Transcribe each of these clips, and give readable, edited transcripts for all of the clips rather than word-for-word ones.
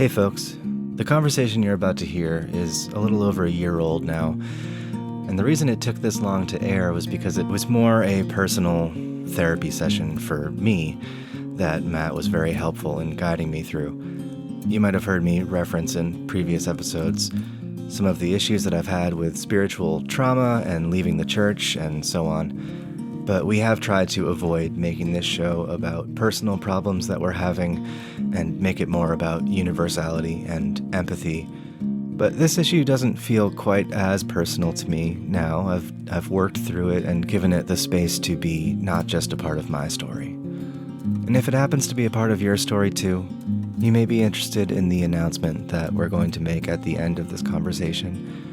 Hey folks, the conversation you're about to hear is a little over a year old now, and the reason it took this long to air was because it was more a personal therapy session for me that Matt was very helpful in guiding me through. You might have heard me reference in previous episodes some of the issues that I've had with spiritual trauma and leaving the church and so on. But we have tried to avoid making this show about personal problems that we're having and make it more about universality and empathy. But this issue doesn't feel quite as personal to me now. I've worked through it and given it the space to be not just a part of my story. And if it happens to be a part of your story too, you may be interested in the announcement that we're going to make at the end of this conversation.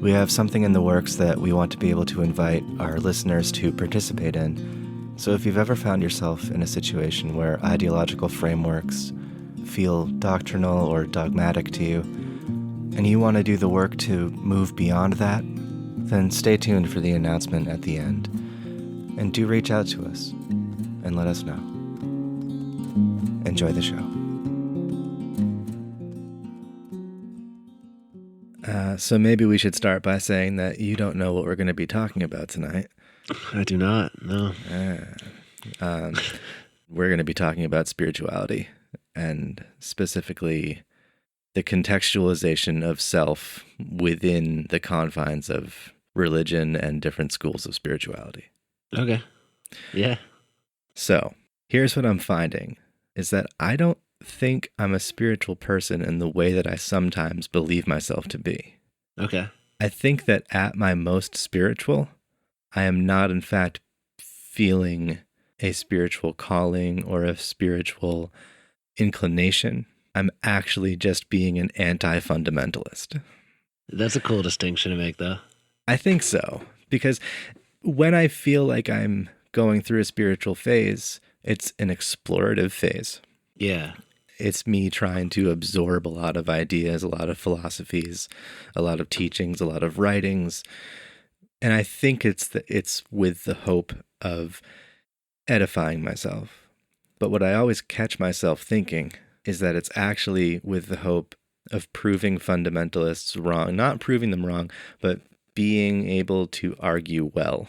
We have something in the works that we want to be able to invite our listeners to participate in. So if you've ever found yourself in a situation where ideological frameworks feel doctrinal or dogmatic to you, and you want to do the work to move beyond that, then stay tuned for the announcement at the end. And do reach out to us and let us know. Enjoy the show. So maybe we should start by saying that you don't know what we're going to be talking about tonight. I do not, no. We're going to be talking about spirituality, and specifically the contextualization of self within the confines of religion and different schools of spirituality. Okay. Yeah. So here's what I'm finding, is that I don't think I'm a spiritual person in the way that I sometimes believe myself to be. Okay. I think that at my most spiritual, I am not in fact feeling a spiritual calling or a spiritual inclination. I'm actually just being an anti-fundamentalist. That's a cool distinction to make, though. I think so, because when I feel like I'm going through a spiritual phase, it's an explorative phase. Yeah. It's me trying to absorb a lot of ideas, a lot of philosophies, a lot of teachings, a lot of writings. And I think it's with the hope of edifying myself. But what I always catch myself thinking is that it's actually with the hope of proving fundamentalists wrong. Not proving them wrong, but being able to argue well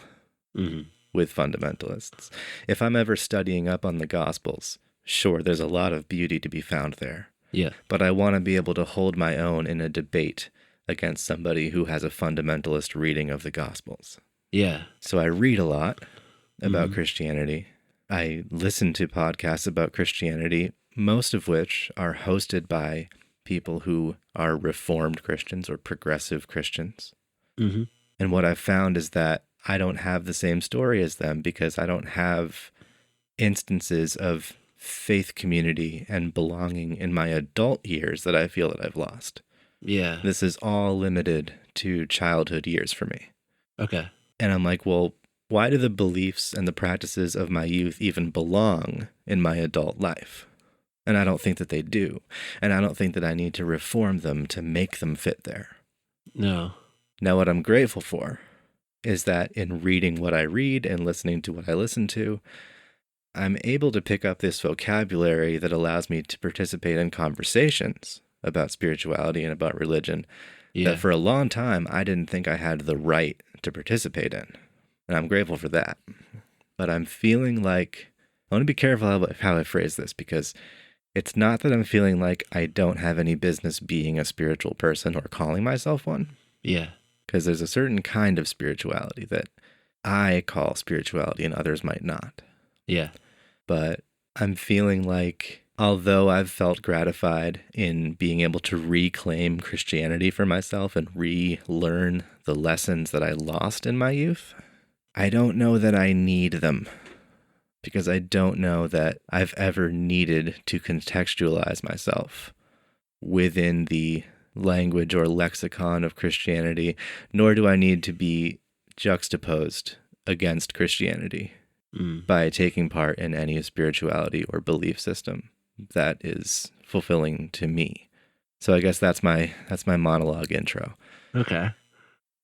with fundamentalists. If I'm ever studying up on the Gospels, sure, there's a lot of beauty to be found there. Yeah. But I want to be able to hold my own in a debate against somebody who has a fundamentalist reading of the Gospels. Yeah. So I read a lot about Christianity. I listen to podcasts about Christianity, most of which are hosted by people who are Reformed Christians or progressive Christians. Mm-hmm. And what I've found is that I don't have the same story as them because I don't have instances of faith community and belonging in my adult years that I feel that I've lost. Yeah. This is all limited to childhood years for me. Okay. And I'm like, well, why do the beliefs and the practices of my youth even belong in my adult life? And I don't think that they do. And I don't think that I need to reform them to make them fit there. No. Now, what I'm grateful for is that in reading what I read and listening to what I listen to, I'm able to pick up this vocabulary that allows me to participate in conversations about spirituality and about religion that for a long time I didn't think I had the right to participate in. And I'm grateful for that. But I'm feeling like, I want to be careful how I phrase this, because it's not that I'm feeling like I don't have any business being a spiritual person or calling myself one. Yeah. Because there's a certain kind of spirituality that I call spirituality and others might not. Yeah. But I'm feeling like, although I've felt gratified in being able to reclaim Christianity for myself and relearn the lessons that I lost in my youth, I don't know that I need them, because I don't know that I've ever needed to contextualize myself within the language or lexicon of Christianity, nor do I need to be juxtaposed against Christianity by taking part in any spirituality or belief system that is fulfilling to me. So I guess that's my monologue intro. Okay.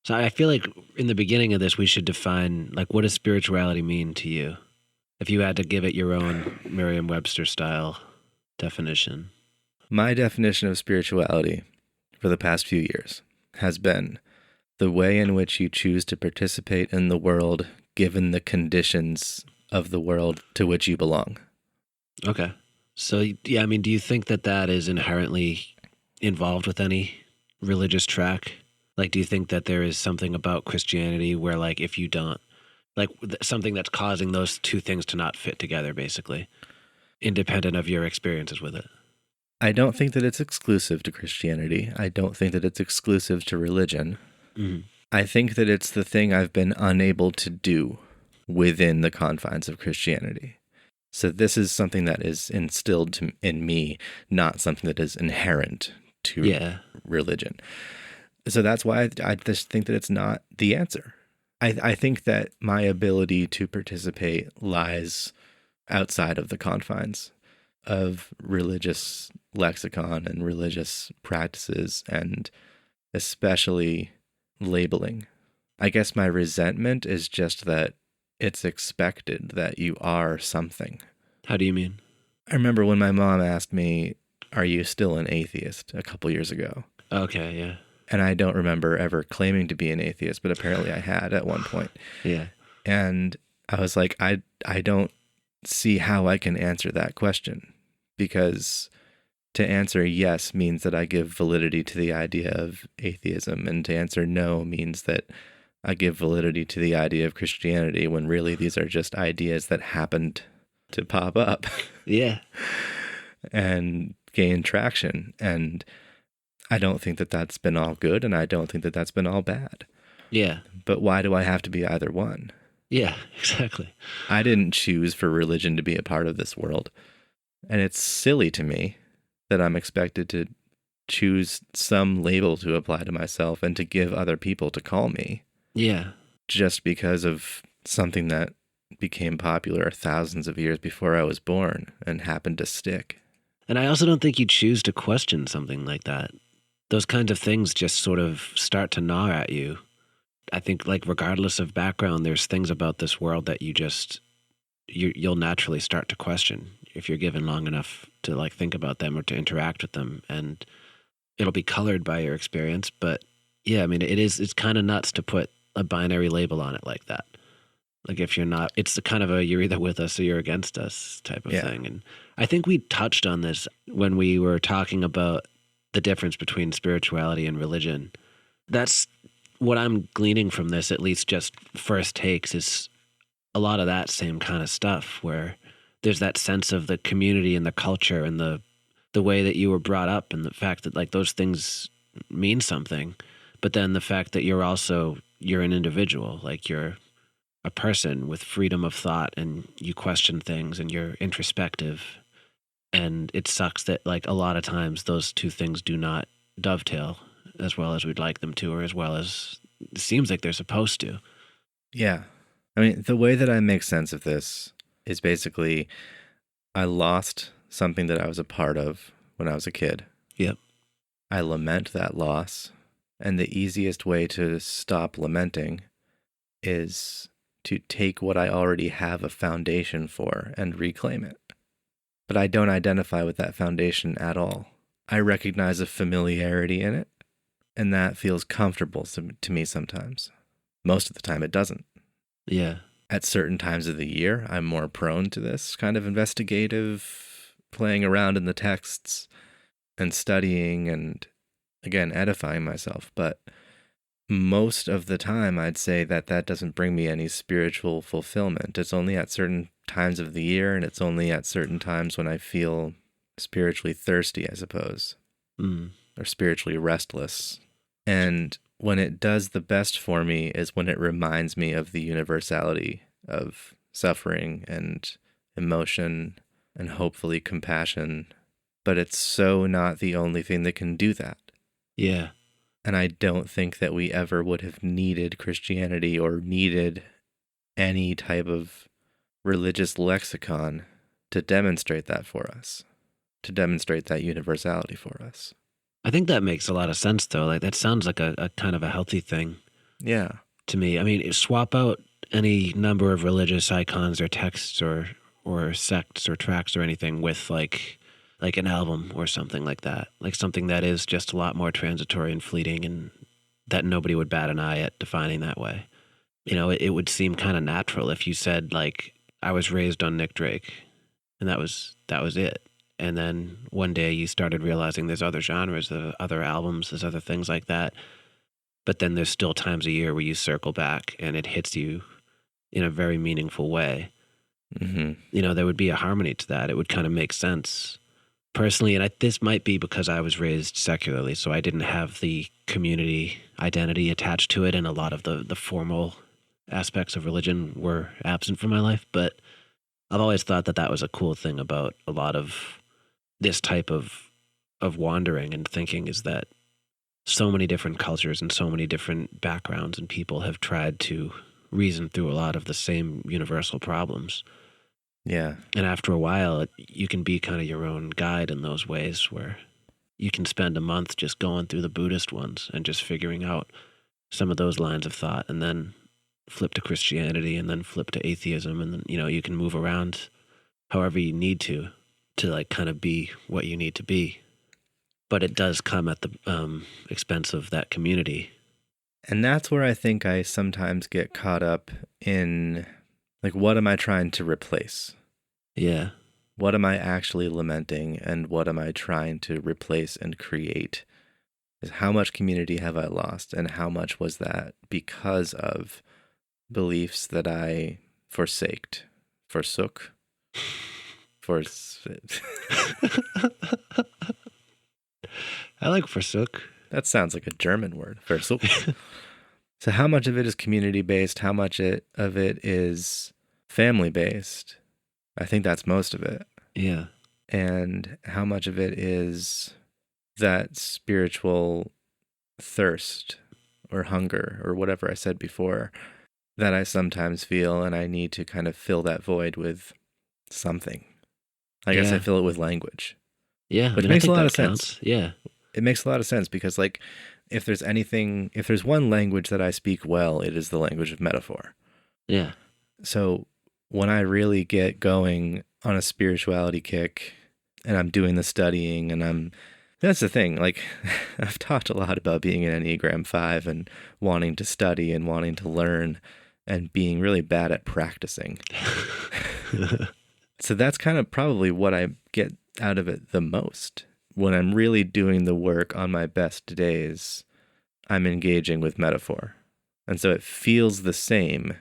So I feel like in the beginning of this, we should define, like, what does spirituality mean to you? If you had to give it your own Merriam-Webster style definition. My definition of spirituality for the past few years has been the way in which you choose to participate in the world given the conditions of the world to which you belong. Okay. So, yeah, I mean, do you think that that is inherently involved with any religious track? Like, do you think that there is something about Christianity where, like, if you don't, like, something that's causing those two things to not fit together, basically, independent of your experiences with it? I don't think that it's exclusive to Christianity. I don't think that it's exclusive to religion. Mm. I think that it's the thing I've been unable to do within the confines of Christianity. So this is something that is instilled in me, not something that is inherent to religion. So that's why I just think that it's not the answer. I think that my ability to participate lies outside of the confines of religious lexicon and religious practices, and especially labeling. I guess my resentment is just that it's expected that you are something. How do you mean? I remember when my mom asked me, "Are you still an atheist?" a couple years ago. Okay, yeah. And I don't remember ever claiming to be an atheist, but apparently I had at one point. Yeah. And I was like, I don't see how I can answer that question, because to answer yes means that I give validity to the idea of atheism, and to answer no means that I give validity to the idea of Christianity, when really these are just ideas that happened to pop up. Yeah. And gain traction. And I don't think that that's been all good, and I don't think that that's been all bad. Yeah. But why do I have to be either one? Yeah, exactly. I didn't choose for religion to be a part of this world. And it's silly to me that I'm expected to choose some label to apply to myself and to give other people to call me. Yeah. Just because of something that became popular thousands of years before I was born and happened to stick. And I also don't think you choose to question something like that. Those kinds of things just sort of start to gnaw at you. I think, like, regardless of background, there's things about this world that you'll naturally start to question if you're given long enough to, like, think about them or to interact with them, and it'll be colored by your experience. But yeah, I mean, it's kind of nuts to put a binary label on it like that. Like, if you're not, it's the kind of a you're either with us or you're against us type of thing. And I think we touched on this when we were talking about the difference between spirituality and religion. That's what I'm gleaning from this, at least just first takes, is a lot of that same kind of stuff, where there's that sense of the community and the culture and the way that you were brought up, and the fact that, like, those things mean something. But then the fact that you're an individual, like, you're a person with freedom of thought, and you question things, and you're introspective. And it sucks that, like, a lot of times those two things do not dovetail as well as we'd like them to, or as well as it seems like they're supposed to. Yeah. I mean, the way that I make sense of this is basically I lost something that I was a part of when I was a kid. Yep. I lament that loss. And the easiest way to stop lamenting is to take what I already have a foundation for and reclaim it. But I don't identify with that foundation at all. I recognize a familiarity in it, and that feels comfortable to me sometimes. Most of the time it doesn't. Yeah. At certain times of the year, I'm more prone to this kind of investigative playing around in the texts and studying and, again, edifying myself. But most of the time, I'd say that doesn't bring me any spiritual fulfillment. It's only at certain times of the year, and it's only at certain times when I feel spiritually thirsty, I suppose, or spiritually restless. And when it does the best for me is when it reminds me of the universality of suffering and emotion and hopefully compassion. But it's so not the only thing that can do that. Yeah. And I don't think that we ever would have needed Christianity or needed any type of religious lexicon to demonstrate that for us, to demonstrate that universality for us. I think that makes a lot of sense, though. Like, that sounds like a kind of a healthy thing. Yeah. To me. I mean, swap out any number of religious icons or texts or sects or tracts or anything with, like, like an album or something like that, like something that is just a lot more transitory and fleeting, and that nobody would bat an eye at defining that way. You know, it would seem kind of natural if you said, like, I was raised on Nick Drake, and that was it. And then one day you started realizing there's other genres, there's other albums, there's other things like that. But then there's still times a year where you circle back and it hits you in a very meaningful way. Mm-hmm. You know, there would be a harmony to that. It would kind of make sense personally. And this might be because I was raised secularly, so I didn't have the community identity attached to it, and a lot of the formal aspects of religion were absent from my life. But I've always thought that that was a cool thing about a lot of this type of wandering and thinking, is that so many different cultures and so many different backgrounds and people have tried to reason through a lot of the same universal problems. Yeah. And after a while, you can be kind of your own guide in those ways, where you can spend a month just going through the Buddhist ones and just figuring out some of those lines of thought, and then flip to Christianity, and then flip to atheism. And then, you know, you can move around however you need to like kind of be what you need to be. But it does come at the expense of that community. And that's where I think I sometimes get caught up in, like, what am I trying to replace? Yeah. What am I actually lamenting, and what am I trying to replace and create? Is how much community have I lost, and how much was that because of beliefs that I forsook? I like forsook. That sounds like a German word, forsook. So how much of it is community-based? How much of it is family-based? I think that's most of it. Yeah. And how much of it is that spiritual thirst or hunger or whatever I said before that I sometimes feel, and I need to kind of fill that void with something. I guess I fill it with language. Yeah. Which makes a lot of counts. sense. Yeah. It makes a lot of sense because, like, if there's one language that I speak well, it is the language of metaphor. Yeah. So when I really get going on a spirituality kick and I'm doing the studying, and that's the thing, like, I've talked a lot about being an Enneagram 5 and wanting to study and wanting to learn and being really bad at practicing. So that's kind of probably what I get out of it the most. When I'm really doing the work on my best days, I'm engaging with metaphor. And so it feels the same.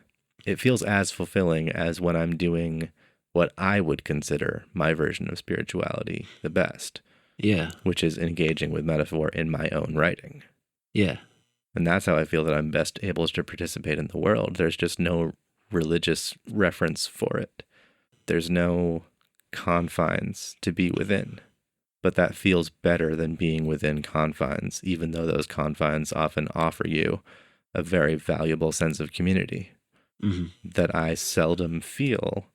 It feels as fulfilling as when I'm doing what I would consider my version of spirituality the best. Yeah. Which is engaging with metaphor in my own writing. Yeah. And that's how I feel that I'm best able to participate in the world. There's just no religious reference for it. There's no confines to be within. But that feels better than being within confines, even though those confines often offer you a very valuable sense of community that I seldom feel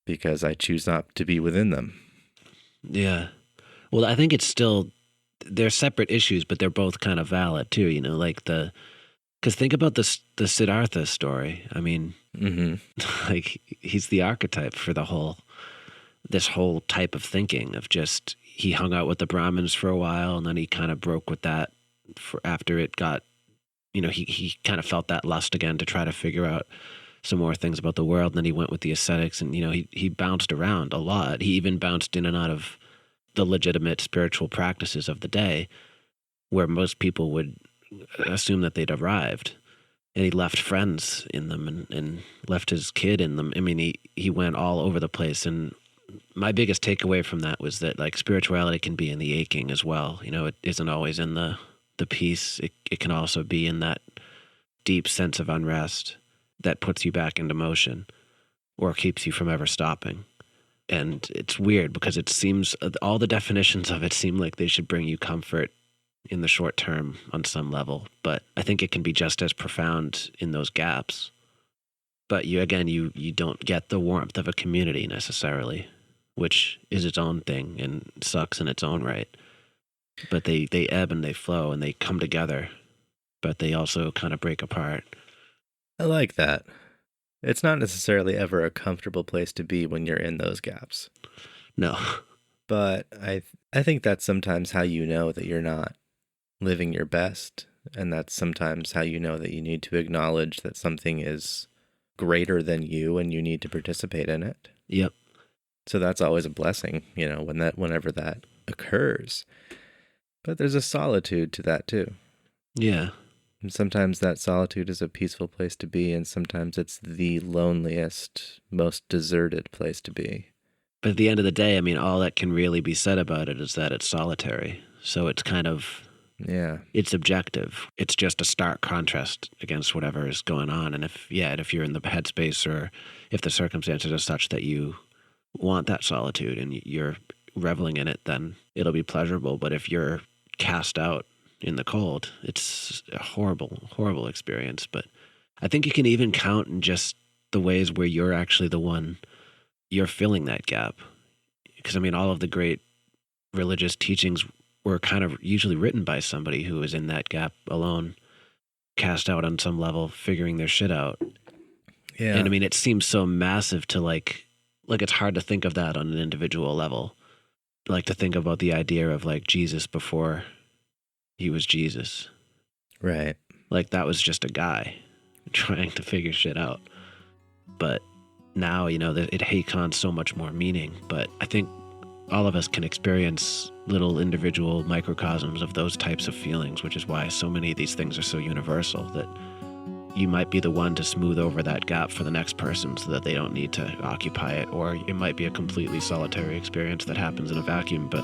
because I choose not to be within them. Yeah. Well, I think it's still, they're separate issues, but they're both kind of valid too, you know, like because think about the Siddhartha story. I mean, like, he's the archetype for this whole type of thinking of just, he hung out with the Brahmins for a while, and then he kind of broke with that after it got, you know, he kind of felt that lust again to try to figure out some more things about the world. And then he went with the ascetics, and, you know, he bounced around a lot. He even bounced in and out of the legitimate spiritual practices of the day, where most people would assume that they'd arrived. And he left friends in them, and left his kid in them. I mean, he went all over the place. And my biggest takeaway from that was that, like, spirituality can be in the aching as well. You know, it isn't always in the peace. It can also be in that deep sense of unrest that puts you back into motion or keeps you from ever stopping. And it's weird because it seems all the definitions of it seem like they should bring you comfort in the short term on some level. But I think it can be just as profound in those gaps. But you don't get the warmth of a community necessarily, which is its own thing and sucks in its own right. But they ebb and they flow and they come together, but they also kind of break apart. I like that. It's not necessarily ever a comfortable place to be when you're in those gaps. No. but I think that's sometimes how you know that you're not living your best, and that's sometimes how you know that you need to acknowledge that something is greater than you and you need to participate in it. Yep. So that's always a blessing, whenever that occurs. But there's a solitude to that too. Yeah. And sometimes that solitude is a peaceful place to be, and sometimes it's the loneliest, most deserted place to be. But at the end of the day, I mean, all that can really be said about it is that it's solitary. So it's kind of, Yeah. it's objective. It's just a stark contrast against whatever is going on. And if you're in the headspace, or if the circumstances are such that you want that solitude and you're reveling in it, then it'll be pleasurable. But if you're cast out in the cold, it's a horrible, horrible experience. But I think you can even count in just the ways where you're actually the one, you're filling that gap. Because I mean, all of the great religious teachings were kind of usually written by somebody who was in that gap alone, cast out on some level, figuring their shit out. Yeah. And I mean, it seems so massive to like it's hard to think of that on an individual level. Like to think about the idea of like Jesus before he was Jesus. Right. Like that was just a guy trying to figure shit out. But now, it takes on so much more meaning. But I think all of us can experience little individual microcosms of those types of feelings, which is why so many of these things are so universal, that you might be the one to smooth over that gap for the next person so that they don't need to occupy it. Or it might be a completely solitary experience that happens in a vacuum, but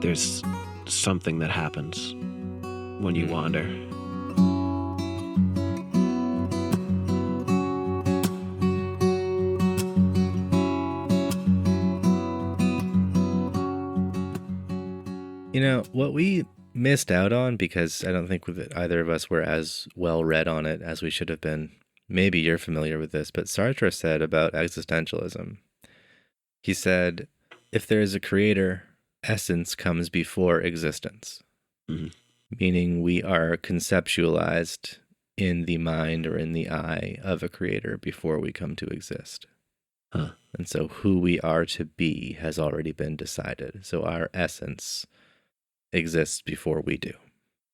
there's something that happens when you wander. What we missed out on, because I don't think that either of us were as well read on it as we should have been. Maybe you're familiar with this, but Sartre said about existentialism. He said, if there is a creator, essence comes before existence. Mm-hmm. Meaning we are conceptualized in the mind or in the eye of a creator before we come to exist. Huh. And so who we are to be has already been decided. So our essence exists before we do.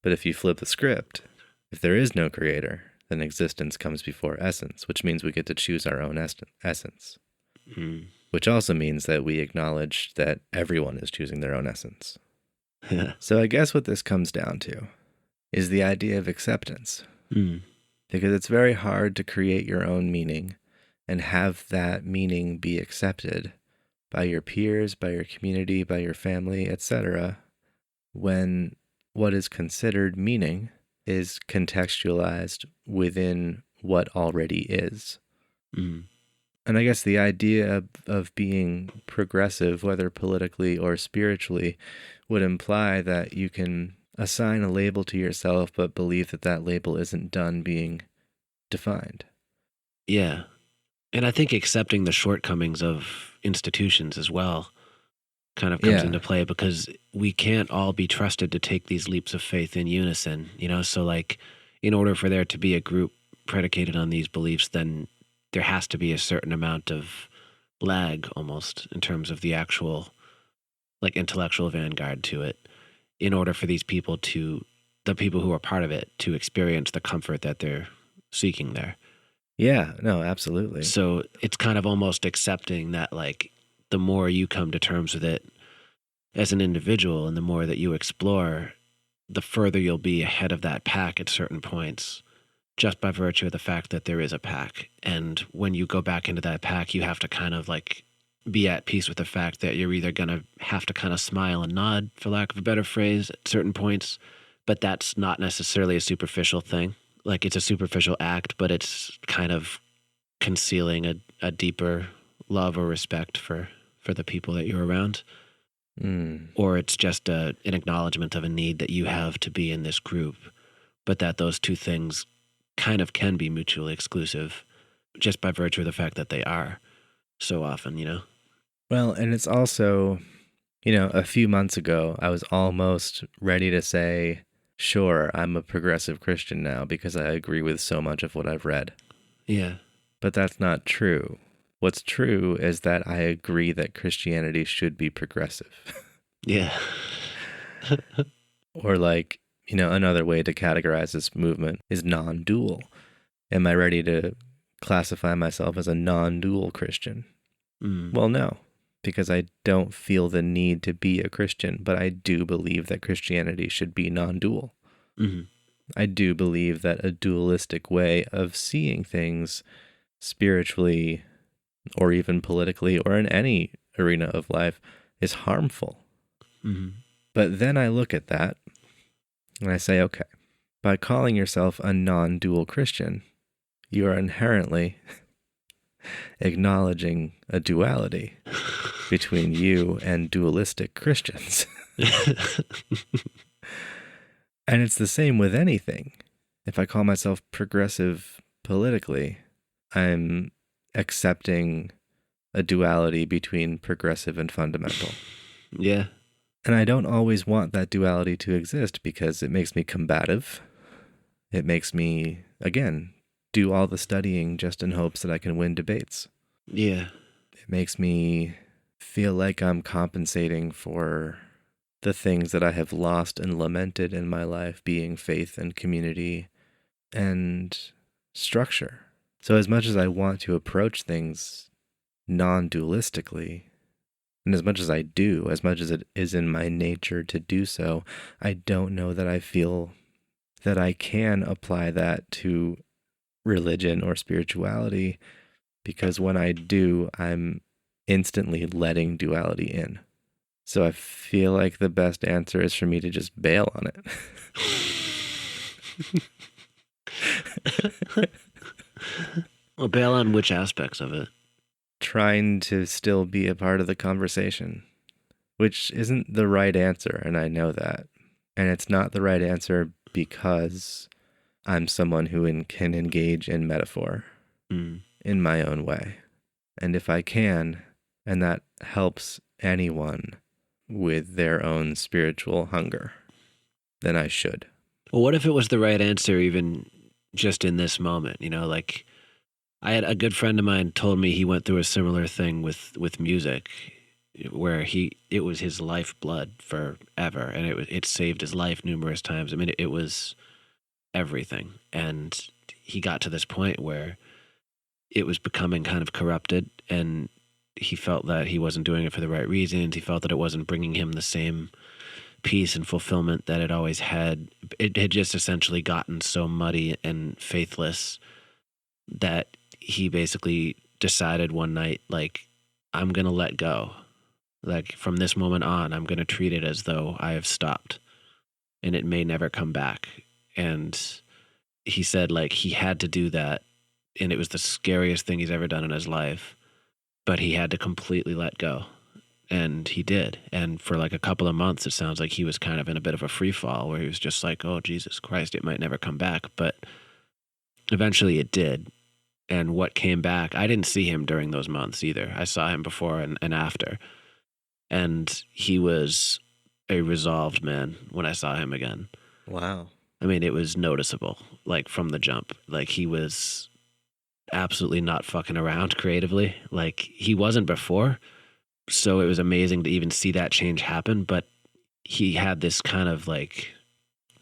But if you flip the script, if there is no creator, then existence comes before essence, which means we get to choose our own essence. Mm. Which also means that we acknowledge that everyone is choosing their own essence. So I guess what this comes down to is the idea of acceptance. Mm. Because it's very hard to create your own meaning and have that meaning be accepted by your peers, by your community, by your family, etc., when what is considered meaning is contextualized within what already is. Mm. And I guess the idea of being progressive, whether politically or spiritually, would imply that you can assign a label to yourself, but believe that that label isn't done being defined. Yeah. And I think accepting the shortcomings of institutions as well kind of comes into play, because we can't all be trusted to take these leaps of faith in unison, So like, in order for there to be a group predicated on these beliefs, then there has to be a certain amount of lag almost in terms of the actual like intellectual vanguard to it, in order for these people the people who are part of it, to experience the comfort that they're seeking there. Yeah, no, absolutely. So it's kind of almost accepting that like the more you come to terms with it as an individual and the more that you explore, the further you'll be ahead of that pack at certain points, just by virtue of the fact that there is a pack. And when you go back into that pack, you have to kind of like be at peace with the fact that you're either going to have to kind of smile and nod, for lack of a better phrase, at certain points, but that's not necessarily a superficial thing. Like it's a superficial act, but it's kind of concealing a deeper love or respect for the people that you're around. Mm. Or it's just an acknowledgement of a need that you have to be in this group, but that those two things kind of can be mutually exclusive just by virtue of the fact that they are so often, Well, and it's also, a few months ago, I was almost ready to say, sure, I'm a progressive Christian now because I agree with so much of what I've read. Yeah. But that's not true. What's true is that I agree that Christianity should be progressive. Yeah. Or like, another way to categorize this movement is non-dual. Am I ready to classify myself as a non-dual Christian? Well, no, because I don't feel the need to be a Christian, but I do believe that Christianity should be non-dual. Mm-hmm. I do believe that a dualistic way of seeing things spiritually or even politically or in any arena of life is harmful. Mm-hmm. But then I look at that and I say, okay, by calling yourself a non-dual Christian, you are inherently acknowledging a duality between you and dualistic Christians. And it's the same with anything. If I call myself progressive politically, I'm accepting a duality between progressive and fundamental. Yeah. And I don't always want that duality to exist because it makes me combative. It makes me, again, do all the studying just in hopes that I can win debates. Yeah. It makes me feel like I'm compensating for the things that I have lost and lamented in my life, being faith and community and structure. So as much as I want to approach things non-dualistically, and as much as I do, as much as it is in my nature to do so, I don't know that I feel that I can apply that to religion or spirituality, because when I do, I'm instantly letting duality in. So I feel like the best answer is for me to just bail on it. Well, bail on which aspects of it? Trying to still be a part of the conversation, which isn't the right answer, and I know that. And it's not the right answer because I'm someone who can engage in metaphor in my own way. And if I can, and that helps anyone with their own spiritual hunger, then I should. Well, what if it was the right answer even just in this moment? Like I had a good friend of mine told me he went through a similar thing with music where it was his lifeblood forever, and it saved his life numerous times. I mean, it was everything. And he got to this point where it was becoming kind of corrupted, and he felt that he wasn't doing it for the right reasons. He felt that it wasn't bringing him the same peace and fulfillment that it always had. It had just essentially gotten so muddy and faithless that he basically decided one night, like, I'm going to let go. Like, from this moment on, I'm going to treat it as though I have stopped and it may never come back. And he said, like, he had to do that, and it was the scariest thing he's ever done in his life, but he had to completely let go. And he did. And for like a couple of months, it sounds like he was kind of in a bit of a free fall where he was just like, oh, Jesus Christ, it might never come back. But eventually it did. And what came back, I didn't see him during those months either. I saw him before and after. And he was a resolved man when I saw him again. Wow. I mean, it was noticeable, like from the jump. Like he was absolutely not fucking around creatively. Like he wasn't before. So it was amazing to even see that change happen. But he had this kind of like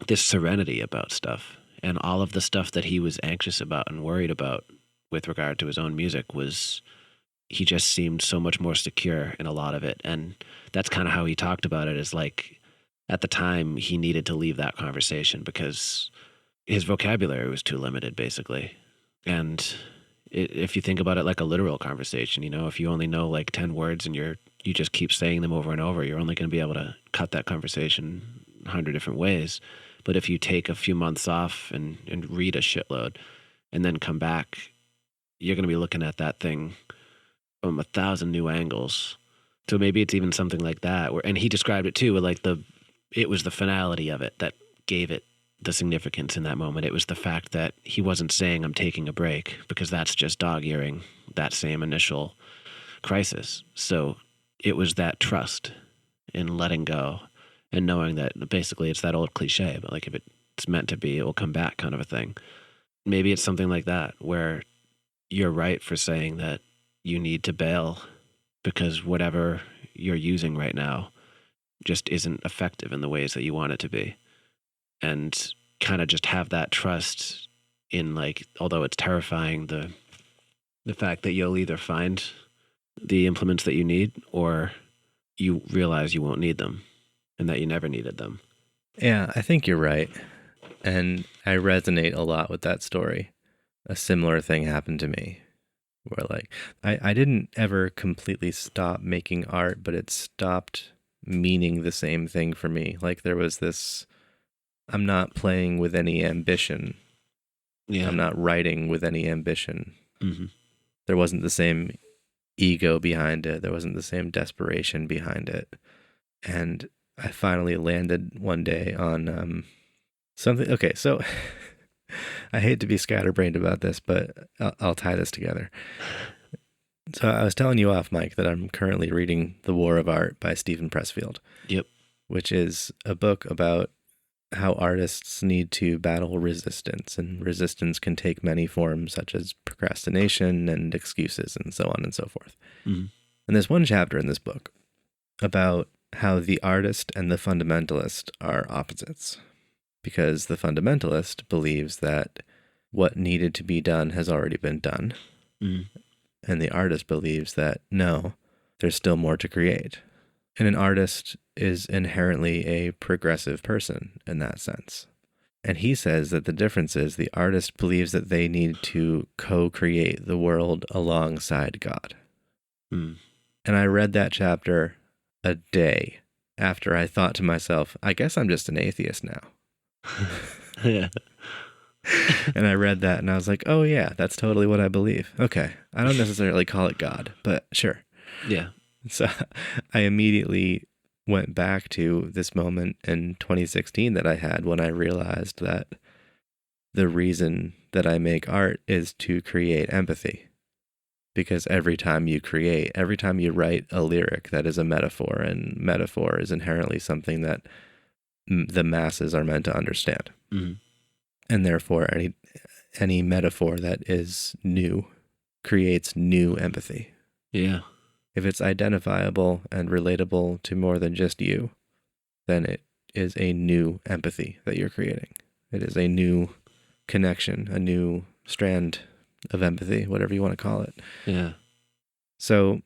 this serenity about stuff. And all of the stuff that he was anxious about and worried about with regard to his own music he just seemed so much more secure in a lot of it. And that's kind of how he talked about it, is like at the time he needed to leave that conversation because his vocabulary was too limited, basically. And if you think about it like a literal conversation, if you only know like 10 words and you just keep saying them over and over, you're only going to be able to cut that conversation 100 different ways. But if you take a few months off and read a shitload and then come back, you're going to be looking at that thing from 1,000 new angles. So maybe it's even something like that. And he described it too, with like it was the finality of it that gave it the significance in that moment. It was the fact that he wasn't saying I'm taking a break, because that's just dog-earing that same initial crisis. So it was that trust in letting go and knowing that basically it's that old cliche, but like if it's meant to be, it will come back, kind of a thing. Maybe it's something like that, where you're right for saying that you need to bail because whatever you're using right now just isn't effective in the ways that you want it to be. And kind of just have that trust in, like, although it's terrifying, the fact that you'll either find the implements that you need or you realize you won't need them and that you never needed them. Yeah, I think you're right. And I resonate a lot with that story. A similar thing happened to me where, like, I didn't ever completely stop making art, but it stopped meaning the same thing for me. Like, there was this, I'm not playing with any ambition. Yeah. I'm not writing with any ambition. Mm-hmm. There wasn't the same ego behind it. There wasn't the same desperation behind it. And I finally landed one day on something. Okay, so I hate to be scatterbrained about this, but I'll tie this together. So I was telling you off, Mike, that I'm currently reading The War of Art by Stephen Pressfield. Yep. Which is a book about how artists need to battle resistance, and resistance can take many forms, such as procrastination and excuses and so on and so forth. Mm-hmm. And there's one chapter in this book about how the artist and the fundamentalist are opposites, because the fundamentalist believes that what needed to be done has already been done. Mm-hmm. And the artist believes that, no, there's still more to create. And an artist is inherently a progressive person in that sense. And he says that the difference is the artist believes that they need to co-create the world alongside God. Mm. And I read that chapter a day after I thought to myself, I guess I'm just an atheist now. Yeah. And I read that and I was like, oh yeah, that's totally what I believe. Okay. I don't necessarily call it God, but sure. Yeah. So I immediately went back to this moment in 2016 that I had when I realized that the reason that I make art is to create empathy. Because every time you write a lyric that is a metaphor, and metaphor is inherently something that the masses are meant to understand. Mm-hmm. And therefore, any metaphor that is new creates new empathy. Yeah. If it's identifiable and relatable to more than just you, then it is a new empathy that you're creating. It is a new connection, a new strand of empathy, whatever you want to call it. Yeah. So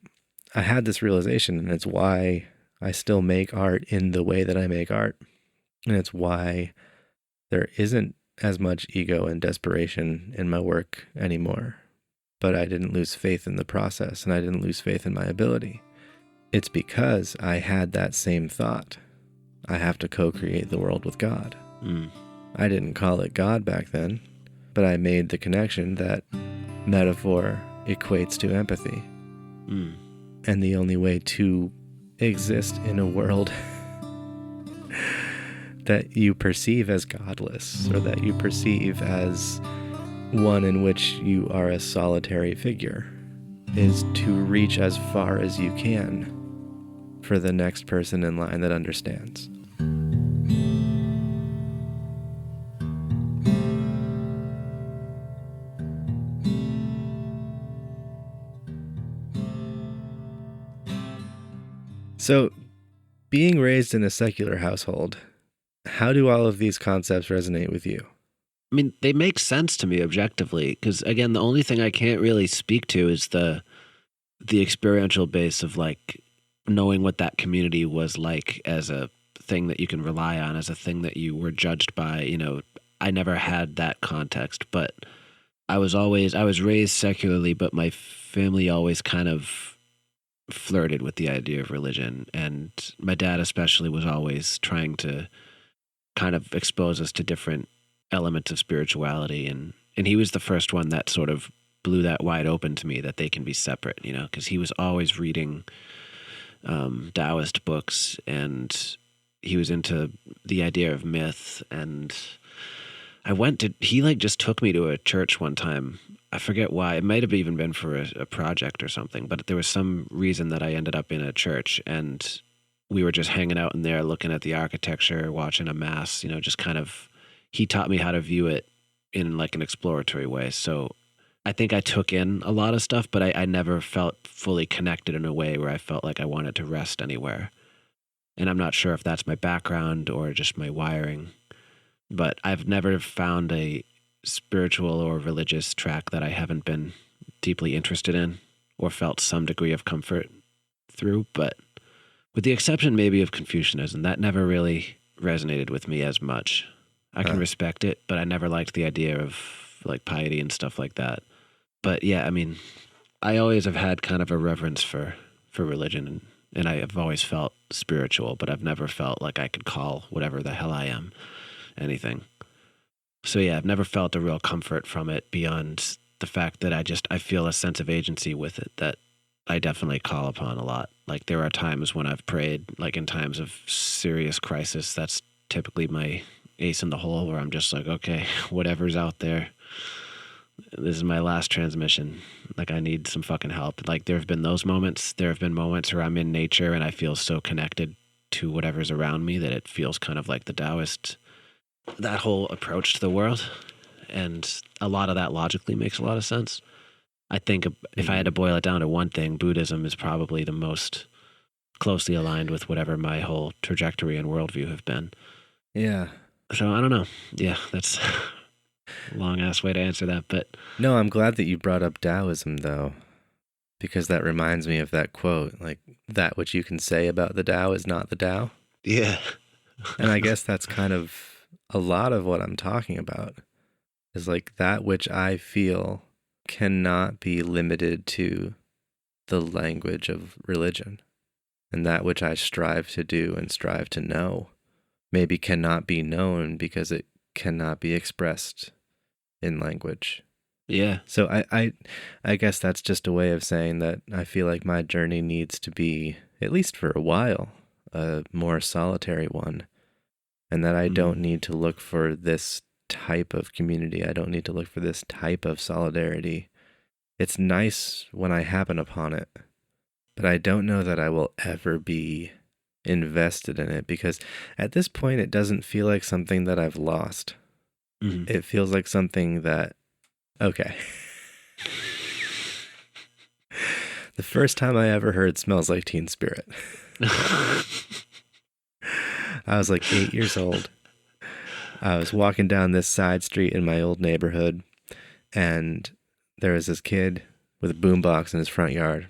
I had this realization, and it's why I still make art in the way that I make art. And it's why there isn't as much ego and desperation in my work anymore. But I didn't lose faith in the process, and I didn't lose faith in my ability. It's because I had that same thought. I have to co-create the world with God. Mm. I didn't call it God back then, but I made the connection that metaphor equates to empathy. Mm. And the only way to exist in a world that you perceive as godless, or that you perceive as one in which you are a solitary figure, is to reach as far as you can for the next person in line that understands. So, being raised in a secular household, how do all of these concepts resonate with you? I mean, they make sense to me objectively, because again, the only thing I can't really speak to is the experiential base of, like, knowing what that community was like as a thing that you can rely on, as a thing that you were judged by. You know, I never had that context, but I was raised secularly, but my family always kind of flirted with the idea of religion, and my dad especially was always trying to kind of expose us to different elements of spirituality, and he was the first one that sort of blew that wide open to me, that they can be separate, you know, because he was always reading Taoist books, and he was into the idea of myth. And he like just took me to a church one time. I forget why. It might have even been for a project or something, but there was some reason that I ended up in a church, and we were just hanging out in there looking at the architecture, watching a mass, you know, just kind of, he taught me how to view it in like an exploratory way. So I think I took in a lot of stuff, but I never felt fully connected in a way where I felt like I wanted to rest anywhere. And I'm not sure if that's my background or just my wiring, but I've never found a spiritual or religious track that I haven't been deeply interested in or felt some degree of comfort through. But with the exception maybe of Confucianism, that never really resonated with me as much. I can respect it, but I never liked the idea of like piety and stuff like that. But yeah, I mean, I always have had kind of a reverence for religion, and I have always felt spiritual, but I've never felt like I could call whatever the hell I am anything. So yeah, I've never felt a real comfort from it beyond the fact that I feel a sense of agency with it that I definitely call upon a lot. Like there are times when I've prayed, like in times of serious crisis, that's typically my ace in the hole where I'm just like, okay, whatever's out there, this is my last transmission. Like I need some fucking help. Like there have been those moments. There have been moments where I'm in nature and I feel so connected to whatever's around me that it feels kind of like the Taoist, that whole approach to the world. And a lot of that logically makes a lot of sense. I think if I had to boil it down to one thing, Buddhism is probably the most closely aligned with whatever my whole trajectory and worldview have been. Yeah. So I don't know. Yeah, that's a long ass way to answer that, but No, I'm glad that you brought up Taoism though, because that reminds me of that quote, like that which you can say about the Tao is not the Tao. yeah. And I guess that's kind of a lot of what I'm talking about, is like that which I feel cannot be limited to the language of religion. And that which I strive to do and strive to know maybe cannot be known because it cannot be expressed in language. Yeah. So I guess that's just a way of saying that I feel like my journey needs to be, at least for a while, a more solitary one. And that I don't need to look for this type of community. I don't need to look for this type of solidarity. It's nice when I happen upon it, but I don't know that I will ever be invested in it because at this point it doesn't feel like something that I've lost. Mm-hmm. It feels like something that, okay. The first time I ever heard Smells Like Teen Spirit, I was like 8 years old. I was walking down this side street in my old neighborhood, and there was this kid with a boombox in his front yard.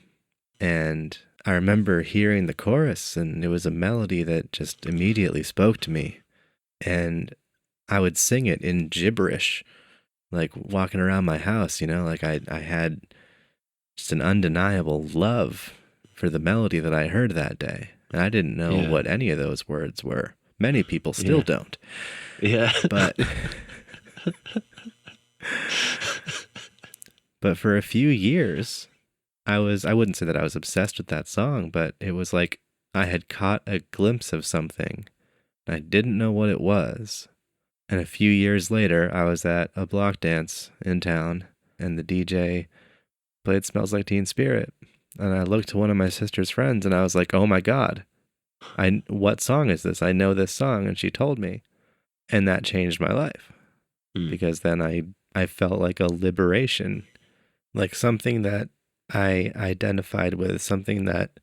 And I remember hearing the chorus, and it was a melody that just immediately spoke to me. And I would sing it in gibberish, like walking around my house, you know, like I had just an undeniable love for the melody that I heard that day. And I didn't know what any of those words were. Many people still don't. Yeah. But for a few years, I wouldn't say that I was obsessed with that song, but it was like I had caught a glimpse of something. I didn't know what it was. And a few years later, I was at a block dance in town, and the DJ played Smells Like Teen Spirit. And I looked to one of my sister's friends, and I was like, oh my God, what song is this? I know this song. And she told me. And that changed my life. Because then I felt like a liberation, like something that I identified with, something that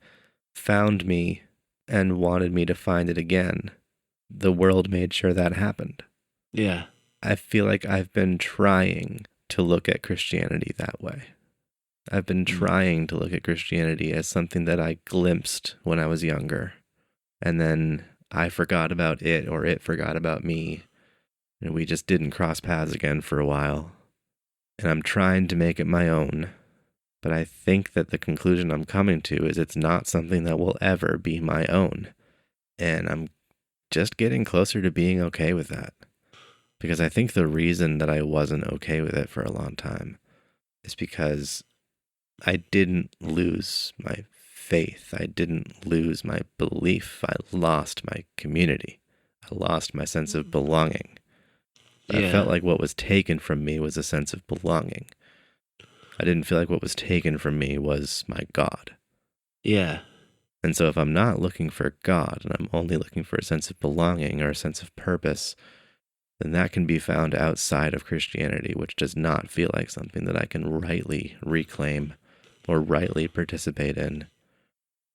found me and wanted me to find it again. The world made sure that happened. Yeah. I feel like I've been trying to look at Christianity that way. I've been trying to look at Christianity as something that I glimpsed when I was younger. And then I forgot about it, or it forgot about me. And we just didn't cross paths again for a while. And I'm trying to make it my own. But I think that the conclusion I'm coming to is it's not something that will ever be my own. And I'm just getting closer to being okay with that. Because I think the reason that I wasn't okay with it for a long time is because I didn't lose my faith. I didn't lose my belief. I lost my community. I lost my sense of belonging. I felt like what was taken from me was a sense of belonging. I didn't feel like what was taken from me was my God. Yeah. And so if I'm not looking for God and I'm only looking for a sense of belonging or a sense of purpose, then that can be found outside of Christianity, which does not feel like something that I can rightly reclaim or rightly participate in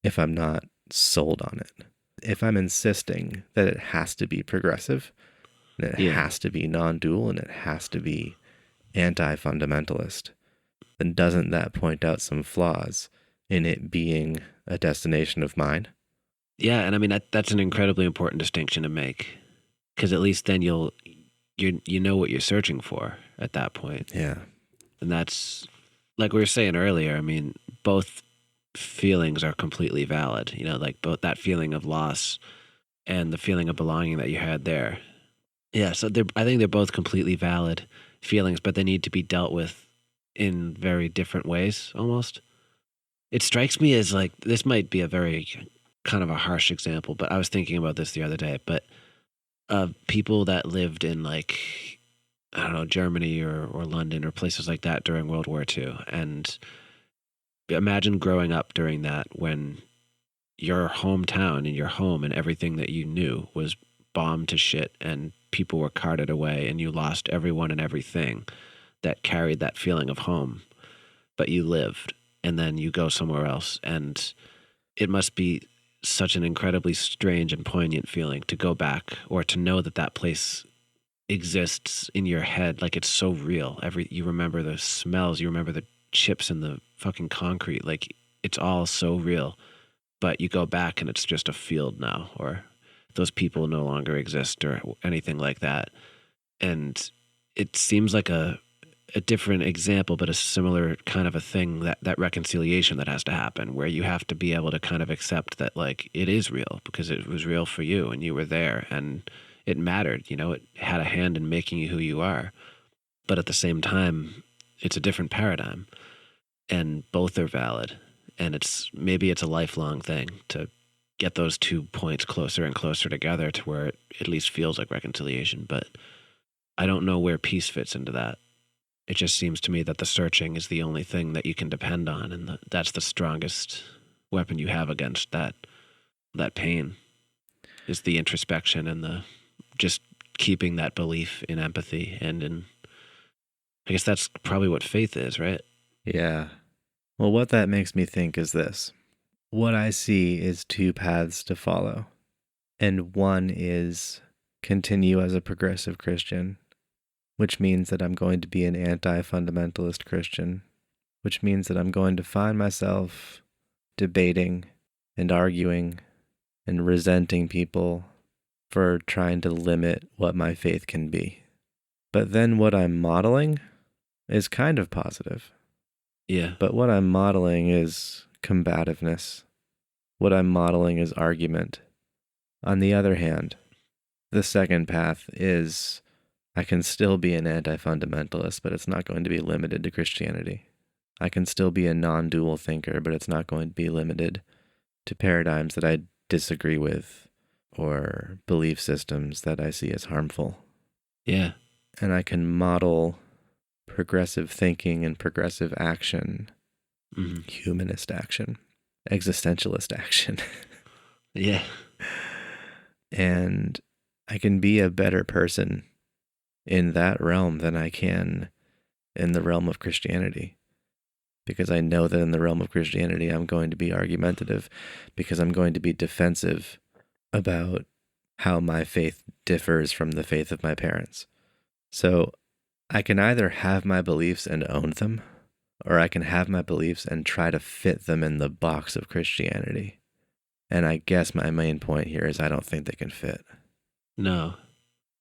if I'm not sold on it. If I'm insisting that it has to be progressive, and it has to be non-dual, and it has to be anti-fundamentalist, then doesn't that point out some flaws in it being a destination of mine? Yeah, and I mean that's an incredibly important distinction to make, because at least then you know what you're searching for at that point. Yeah. And that's, like we were saying earlier, I mean, both feelings are completely valid, you know, like both that feeling of loss and the feeling of belonging that you had there. Yeah, so I think they're both completely valid feelings, but they need to be dealt with in very different ways almost. It strikes me as like, this might be a very kind of a harsh example, but I was thinking about this the other day, but people that lived in like, I don't know, Germany or London or places like that during World War II. And imagine growing up during that when your hometown and your home and everything that you knew was bombed to shit and people were carted away and you lost everyone and everything that carried that feeling of home, but you lived, and then you go somewhere else. And it must be such an incredibly strange and poignant feeling to go back, or to know that that place exists in your head. Like, it's so real. You remember the smells, you remember the chips in the fucking concrete. Like, it's all so real. But you go back and it's just a field now, or those people no longer exist or anything like that. And it seems like a different example, but a similar kind of a thing, that reconciliation that has to happen, where you have to be able to kind of accept that, like, it is real because it was real for you and you were there and it mattered, you know, it had a hand in making you who you are. But at the same time, it's a different paradigm and both are valid. And maybe it's a lifelong thing to get those 2 points closer and closer together to where it at least feels like reconciliation. But I don't know where peace fits into that. It just seems to me that the searching is the only thing that you can depend on, and that's the strongest weapon you have against that pain, is the introspection and the just keeping that belief in empathy and in, I guess that's probably what faith is, right? Yeah. Well, what that makes me think is this. What I see is 2 paths to follow. And one is continue as a progressive Christian, which means that I'm going to be an anti-fundamentalist Christian, which means that I'm going to find myself debating and arguing and resenting people for trying to limit what my faith can be. But then what I'm modeling is kind of positive. Yeah. But what I'm modeling is combativeness. What I'm modeling is argument. On the other hand, the second path is I can still be an anti-fundamentalist, but it's not going to be limited to Christianity. I can still be a non-dual thinker, but it's not going to be limited to paradigms that I disagree with or belief systems that I see as harmful. Yeah. And I can model progressive thinking and progressive action, humanist action, existentialist action. Yeah. And I can be a better person in that realm than I can in the realm of Christianity. Because I know that in the realm of Christianity, I'm going to be argumentative, because I'm going to be defensive about how my faith differs from the faith of my parents. So I can either have my beliefs and own them, or I can have my beliefs and try to fit them in the box of Christianity. And I guess my main point here is I don't think they can fit. No.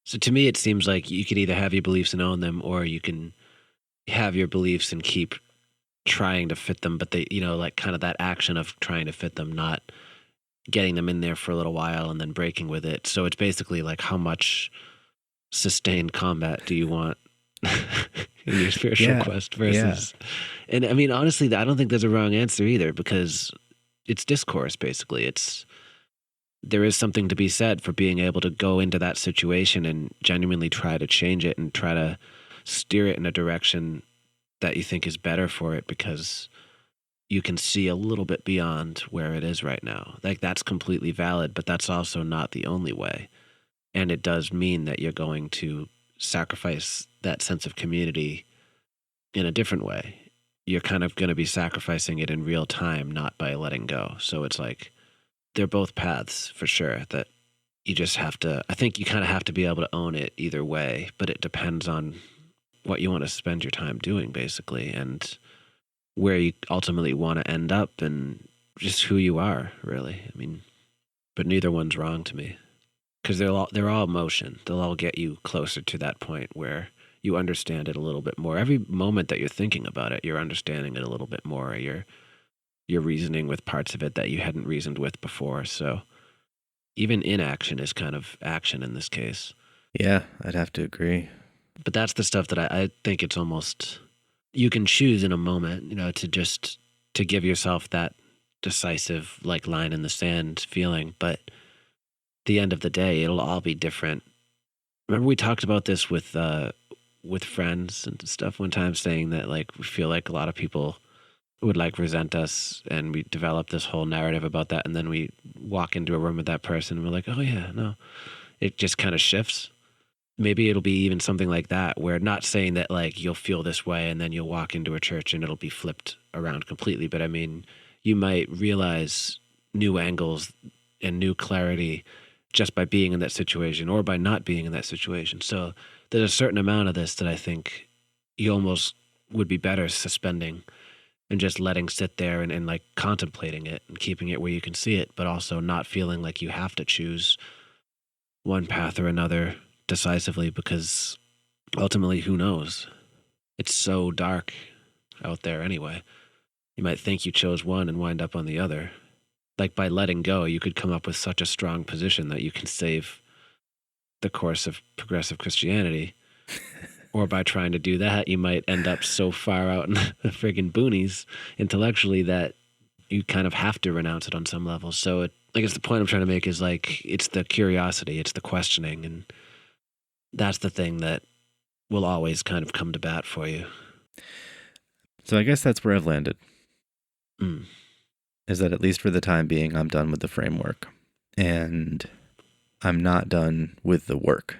So to me, it seems like you could either have your beliefs and own them, or you can have your beliefs and keep trying to fit them, but they, you know, like kind of that action of trying to fit them, not getting them in there for a little while and then breaking with it. So it's basically like, how much sustained combat do you want in your spiritual quest versus, and I mean, honestly, I don't think there's a wrong answer either, because it's discourse, basically. There is something to be said for being able to go into that situation and genuinely try to change it and try to steer it in a direction that you think is better for it, because you can see a little bit beyond where it is right now. Like, that's completely valid, but that's also not the only way. And it does mean that you're going to sacrifice that sense of community in a different way. You're kind of going to be sacrificing it in real time, not by letting go. So it's like they're both paths for sure that you just have to, I think you kind of have to be able to own it either way, but it depends on what you want to spend your time doing, basically, and where you ultimately want to end up and just who you are, really. I mean, but neither one's wrong to me because they're all motion. They'll all get you closer to that point where you understand it a little bit more. Every moment that you're thinking about it, you're understanding it a little bit more. You're reasoning with parts of it that you hadn't reasoned with before. So even inaction is kind of action in this case. Yeah, I'd have to agree. But that's the stuff that I think it's almost, you can choose in a moment, to give yourself that decisive, like, line in the sand feeling. But at the end of the day, it'll all be different. Remember we talked about this with friends and stuff one time, saying that, like, we feel like a lot of people would, like, resent us, and we develop this whole narrative about that, and then we walk into a room with that person and we're like, oh yeah, no. It just kind of shifts. Maybe it'll be even something like that, where, not saying that, like, you'll feel this way and then you'll walk into a church and it'll be flipped around completely, but I mean, you might realize new angles and new clarity just by being in that situation or by not being in that situation. So there's a certain amount of this that I think you almost would be better suspending and just letting sit there and like contemplating it and keeping it where you can see it, but also not feeling like you have to choose one path or another decisively, because ultimately, who knows? It's so dark out there anyway. You might think you chose one and wind up on the other. Like, by letting go, you could come up with such a strong position that you can save the course of progressive Christianity. Or by trying to do that, you might end up so far out in the friggin' boonies intellectually that you kind of have to renounce it on some level. So I guess the point I'm trying to make is, like, it's the curiosity, it's the questioning, and that's the thing that will always kind of come to bat for you. So I guess that's where I've landed. Mm. Is that, at least for the time being, I'm done with the framework. And I'm not done with the work.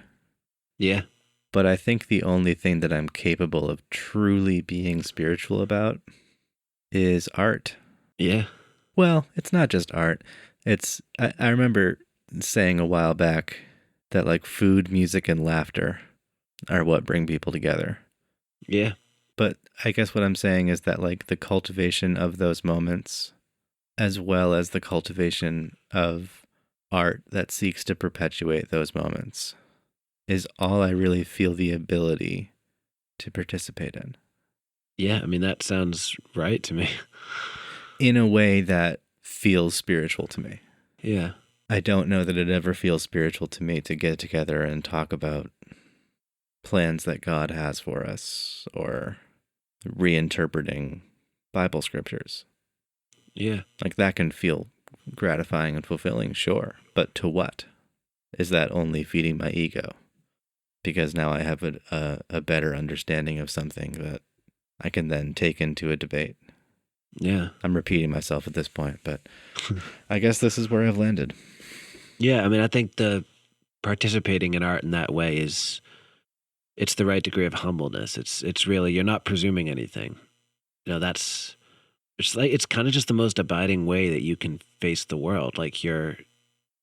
Yeah. But I think the only thing that I'm capable of truly being spiritual about is art. Yeah. Well, it's not just art. I remember saying a while back that, like, food, music, and laughter are what bring people together. Yeah. But I guess what I'm saying is that, like, the cultivation of those moments, as well as the cultivation of art that seeks to perpetuate those moments, is all I really feel the ability to participate in. Yeah, I mean, that sounds right to me. In a way that feels spiritual to me. Yeah. I don't know that it ever feels spiritual to me to get together and talk about plans that God has for us, or reinterpreting Bible scriptures. Yeah. Like, that can feel gratifying and fulfilling, sure. But to what? Is that only feeding my ego? Because now I have a better understanding of something that I can then take into a debate. Yeah. I'm repeating myself at this point, but I guess this is where I've landed. Yeah, I mean, I think the participating in art in that way it's the right degree of humbleness. It's really, you're not presuming anything. It's kind of just the most abiding way that you can face the world. Like, you're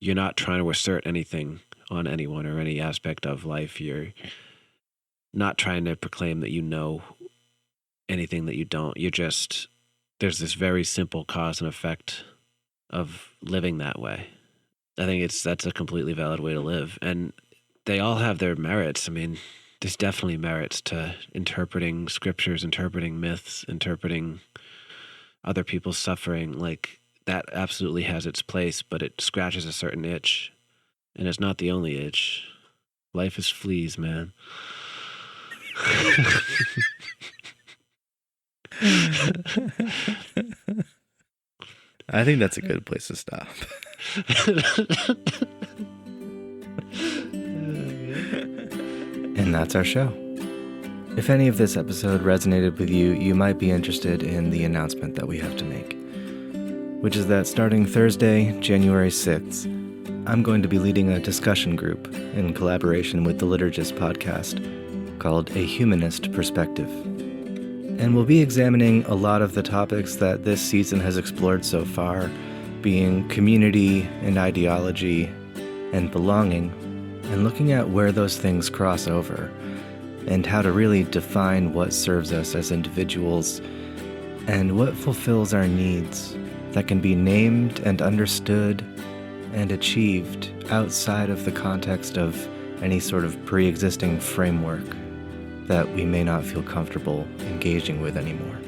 not trying to assert anything on anyone or any aspect of life. You're not trying to proclaim that you know anything that you don't. There's this very simple cause and effect of living that way. I think that's a completely valid way to live. And they all have their merits. I mean, there's definitely merits to interpreting scriptures, interpreting myths, interpreting other people's suffering. Like, that absolutely has its place, but it scratches a certain itch. And it's not the only itch. Life is fleas, man. I think that's a good place to stop. And that's our show. If any of this episode resonated with you, you might be interested in the announcement that we have to make, which is that starting Thursday, January 6th, I'm going to be leading a discussion group in collaboration with the Liturgists podcast called A Humanist Perspective. And we'll be examining a lot of the topics that this season has explored so far, being community and ideology and belonging, and looking at where those things cross over, and how to really define what serves us as individuals and what fulfills our needs that can be named and understood and achieved outside of the context of any sort of pre-existing framework that we may not feel comfortable engaging with anymore.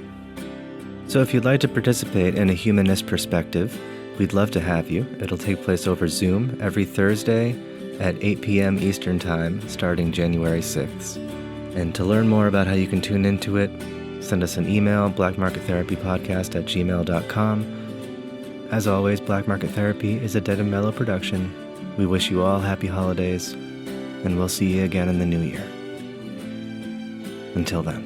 So if you'd like to participate in a Humanist Perspective, we'd love to have you. It'll take place over Zoom every Thursday at 8 p.m. Eastern Time, starting January 6th. And to learn more about how you can tune into it, send us an email, blackmarkettherapypodcast@gmail.com. As always, Black Market Therapy is a Dead and Mellow production. We wish you all happy holidays, and we'll see you again in the new year. Until then.